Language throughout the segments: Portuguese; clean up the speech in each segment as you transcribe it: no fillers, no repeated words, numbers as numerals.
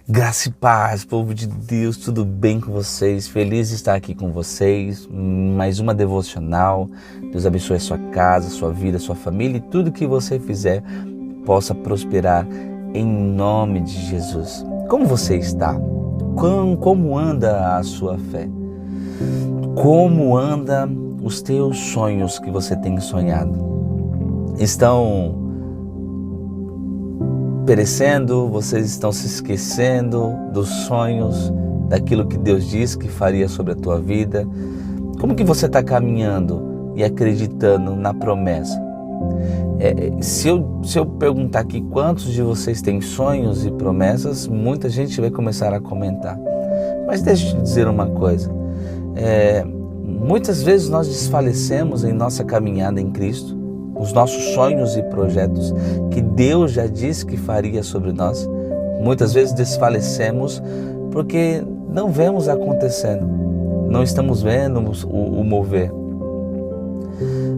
Graça e paz, povo de Deus, tudo bem com vocês? Feliz de estar aqui com vocês, mais uma devocional. Deus abençoe a sua casa, a sua vida, a sua família e tudo que você fizer possa prosperar em nome de Jesus. Como você está? Como anda a sua fé? Como anda os teus sonhos que você tem sonhado? Estão perecendo, vocês estão se esquecendo dos sonhos, daquilo que Deus disse que faria sobre a tua vida? Como que você está caminhando e acreditando na promessa? Se eu perguntar aqui quantos de vocês têm sonhos e promessas, muita gente vai começar a comentar. Mas deixa eu te dizer uma coisa, muitas vezes nós desfalecemos em nossa caminhada em Cristo, os nossos sonhos e projetos que Deus já disse que faria sobre nós. Muitas vezes desfalecemos porque não vemos acontecendo, não estamos vendo o mover.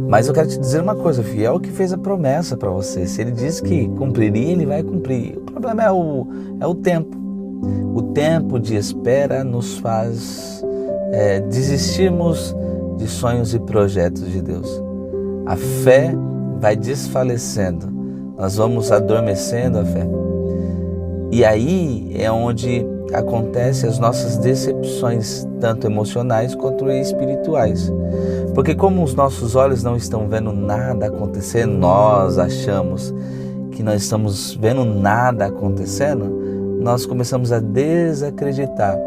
Mas eu quero te dizer uma coisa, fiel é o que fez a promessa para você. Se Ele disse que cumpriria, Ele vai cumprir. O problema é o tempo. O tempo de espera nos faz desistirmos de sonhos e projetos de Deus. A fé vai desfalecendo, nós vamos adormecendo a fé. E aí é onde acontecem as nossas decepções, tanto emocionais quanto espirituais. Porque como os nossos olhos não estão vendo nada acontecendo, nós achamos que nós estamos vendo nada acontecendo, nós começamos a desacreditar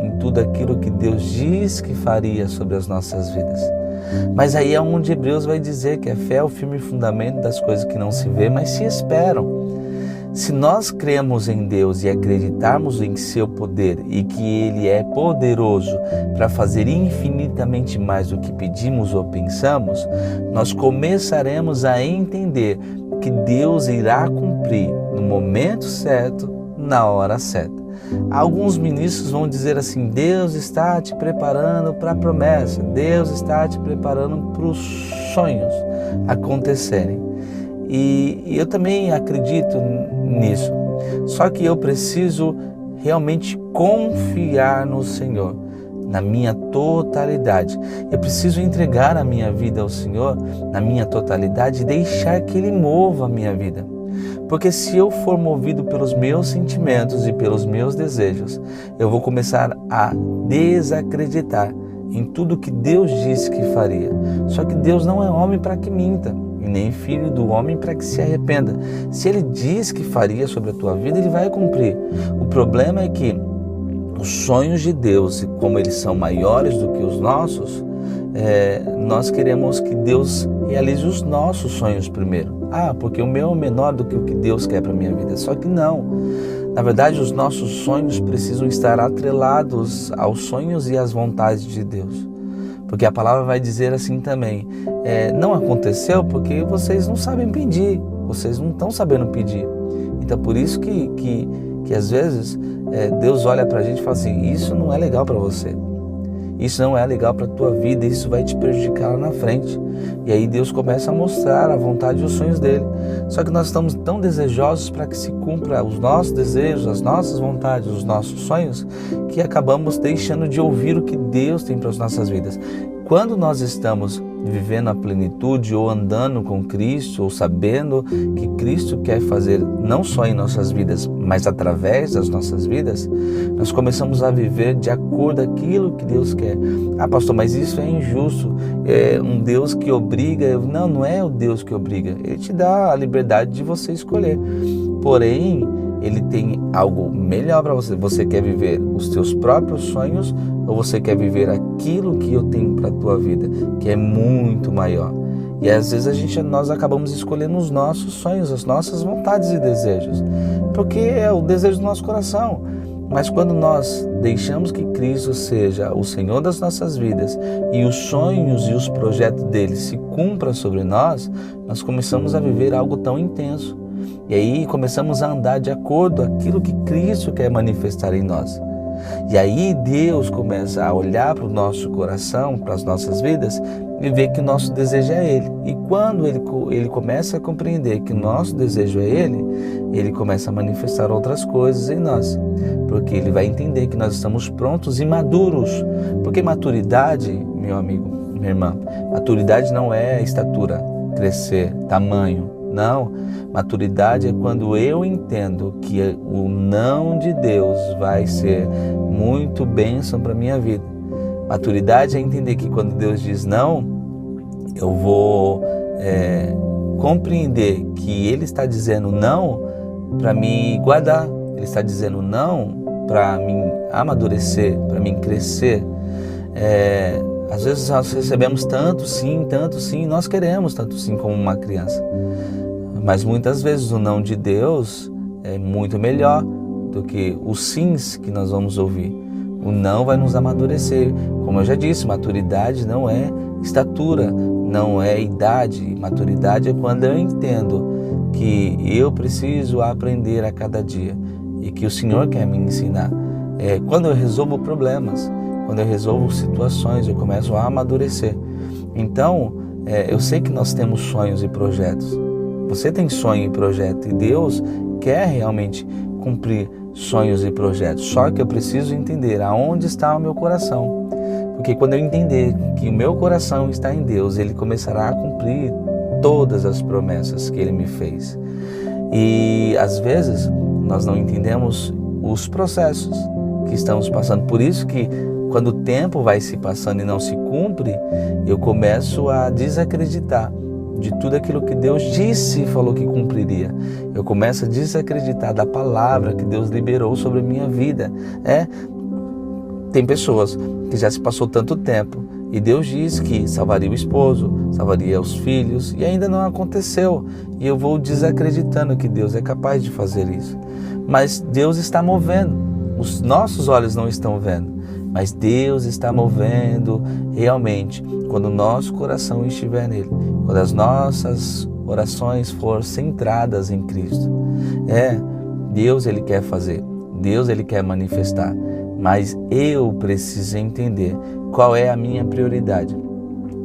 em tudo aquilo que Deus diz que faria sobre as nossas vidas. Mas aí é onde Hebreus vai dizer que a fé é o firme fundamento das coisas que não se vê, mas se esperam. Se nós cremos em Deus e acreditarmos em seu poder e que Ele é poderoso para fazer infinitamente mais do que pedimos ou pensamos, nós começaremos a entender que Deus irá cumprir no momento certo, na hora certa. Alguns ministros vão dizer assim: Deus está te preparando para a promessa, Deus está te preparando para os sonhos acontecerem. E eu também acredito nisso, só que eu preciso realmente confiar no Senhor, na minha totalidade. Eu preciso entregar a minha vida ao Senhor na minha totalidade e deixar que Ele mova a minha vida. Porque se eu for movido pelos meus sentimentos e pelos meus desejos, eu vou começar a desacreditar em tudo que Deus disse que faria. Só que Deus não é homem para que minta, e nem filho do homem para que se arrependa. Se Ele diz que faria sobre a tua vida, Ele vai cumprir. O problema é que os sonhos de Deus, como eles são maiores do que os nossos, nós queremos que Deus realize os nossos sonhos primeiro. Porque o meu é menor do que o que Deus quer para a minha vida. Só que não. Na verdade, os nossos sonhos precisam estar atrelados aos sonhos e às vontades de Deus. Porque a palavra vai dizer assim também: não aconteceu porque vocês não sabem pedir, vocês não estão sabendo pedir. Então, por isso que às vezes Deus olha para a gente e fala assim: isso não é legal para você. Isso não é legal para a tua vida, isso vai te prejudicar lá na frente. E aí Deus começa a mostrar a vontade e os sonhos dele. Só que nós estamos tão desejosos para que se cumpra os nossos desejos, as nossas vontades, os nossos sonhos, que acabamos deixando de ouvir o que Deus tem para as nossas vidas. Quando nós estamos vivendo a plenitude ou andando com Cristo, ou sabendo que Cristo quer fazer não só em nossas vidas, mas através das nossas vidas, nós começamos a viver de acordo com aquilo que Deus quer. Pastor, mas isso é injusto, é um Deus que obriga. Não é o Deus que obriga, Ele te dá a liberdade de você escolher. Porém, Ele tem algo melhor para você. Você quer viver os teus próprios sonhos ou você quer viver aquilo que eu tenho para a tua vida, que é muito maior? E às vezes nós acabamos escolhendo os nossos sonhos, as nossas vontades e desejos, porque é o desejo do nosso coração. Mas quando nós deixamos que Cristo seja o Senhor das nossas vidas e os sonhos e os projetos dele se cumpram sobre nós, nós começamos a viver algo tão intenso. E aí começamos a andar de acordo com aquilo que Cristo quer manifestar em nós. E aí Deus começa a olhar para o nosso coração, para as nossas vidas, e e vê que o nosso desejo é Ele. E quando ele começa a compreender que o nosso desejo é Ele começa a manifestar outras coisas em nós, porque ele vai entender que nós estamos prontos e maduros. Porque maturidade, meu amigo, minha irmã, maturidade não é estatura, crescer, tamanho. Não, maturidade é quando eu entendo que o não de Deus vai ser muito bênção para a minha vida. Maturidade é entender que quando Deus diz não, eu vou compreender que Ele está dizendo não para me guardar. Ele está dizendo não para mim amadurecer, para mim crescer. Às vezes nós recebemos tanto sim, nós queremos tanto sim como uma criança. Mas muitas vezes o não de Deus é muito melhor do que os sims que nós vamos ouvir. O não vai nos amadurecer. Como eu já disse, maturidade não é estatura, não é idade. Maturidade é quando eu entendo que eu preciso aprender a cada dia e que o Senhor quer me ensinar. Quando eu resolvo problemas, quando eu resolvo situações, eu começo a amadurecer. Então, eu sei que nós temos sonhos e projetos. Você tem sonho e projeto e Deus quer realmente cumprir sonhos e projetos. Só que eu preciso entender aonde está o meu coração. Porque quando eu entender que o meu coração está em Deus, Ele começará a cumprir todas as promessas que Ele me fez. E às vezes nós não entendemos os processos que estamos passando. Por isso que quando o tempo vai se passando e não se cumpre, eu começo a desacreditar de tudo aquilo que Deus disse e falou que cumpriria. Eu começo a desacreditar da palavra que Deus liberou sobre a minha vida. Tem pessoas que já se passou tanto tempo e Deus diz que salvaria o esposo, salvaria os filhos e ainda não aconteceu. E eu vou desacreditando que Deus é capaz de fazer isso. Mas Deus está movendo. Os nossos olhos não estão vendo, mas Deus está movendo realmente quando o nosso coração estiver nele, quando as nossas orações forem centradas em Cristo. Deus Ele quer fazer, Deus Ele quer manifestar, mas eu preciso entender qual é a minha prioridade.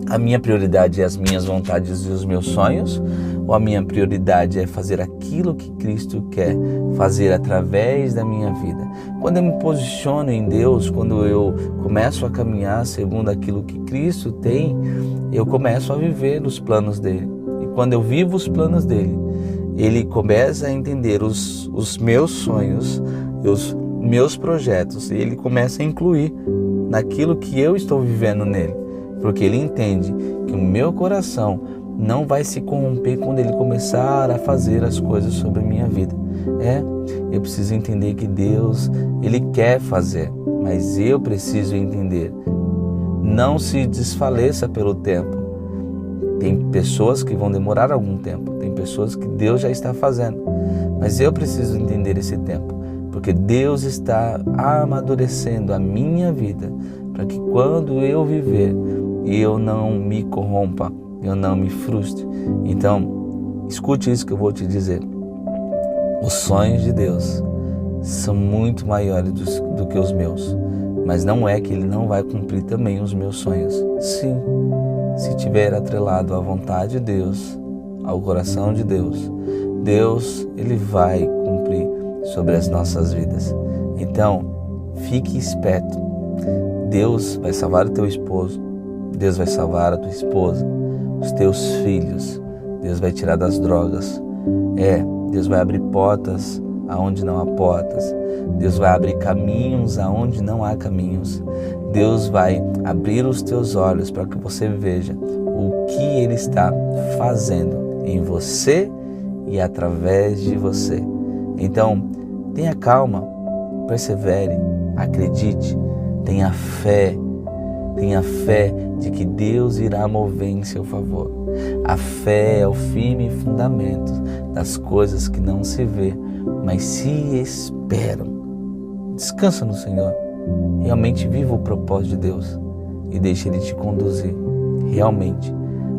A minha prioridade é as minhas vontades e os meus sonhos? Ou a minha prioridade é fazer aquilo que Cristo quer fazer através da minha vida? Quando eu me posiciono em Deus, quando eu começo a caminhar segundo aquilo que Cristo tem, eu começo a viver os planos dele. E quando eu vivo os planos dele, ele começa a entender os meus sonhos, os meus projetos, e ele começa a incluir naquilo que eu estou vivendo nele. Porque ele entende que o meu coração não vai se corromper quando ele começar a fazer as coisas sobre a minha vida. Eu preciso entender que Deus, Ele quer fazer, mas eu preciso entender. Não se desfaleça pelo tempo. Tem pessoas que vão demorar algum tempo, tem pessoas que Deus já está fazendo, mas eu preciso entender esse tempo, porque Deus está amadurecendo a minha vida, para que quando eu viver, eu não me corrompa, eu não me frustre. Então, escute isso que eu vou te dizer. Os sonhos de Deus são muito maiores do que os meus, mas não é que Ele não vai cumprir também os meus sonhos. Sim, se tiver atrelado à vontade de Deus, ao coração de Deus, Deus, Ele vai cumprir sobre as nossas vidas. Então, fique esperto. Deus vai salvar o teu esposo, Deus vai salvar a tua esposa, os teus filhos, Deus vai tirar das drogas. Deus vai abrir portas aonde não há portas. Deus vai abrir caminhos aonde não há caminhos. Deus vai abrir os teus olhos para que você veja o que Ele está fazendo em você e através de você. Então, tenha calma, persevere, acredite, tenha fé de que Deus irá mover em seu favor. A fé é o firme fundamento das coisas que não se vê, mas se esperam. Descansa no Senhor. Realmente viva o propósito de Deus e deixe Ele te conduzir realmente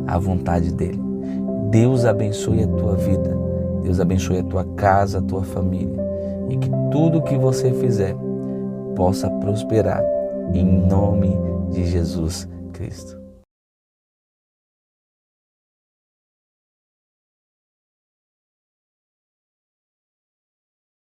à vontade dEle. Deus abençoe a tua vida. Deus abençoe a tua casa, a tua família. E que tudo que você fizer possa prosperar em nome de Jesus Cristo.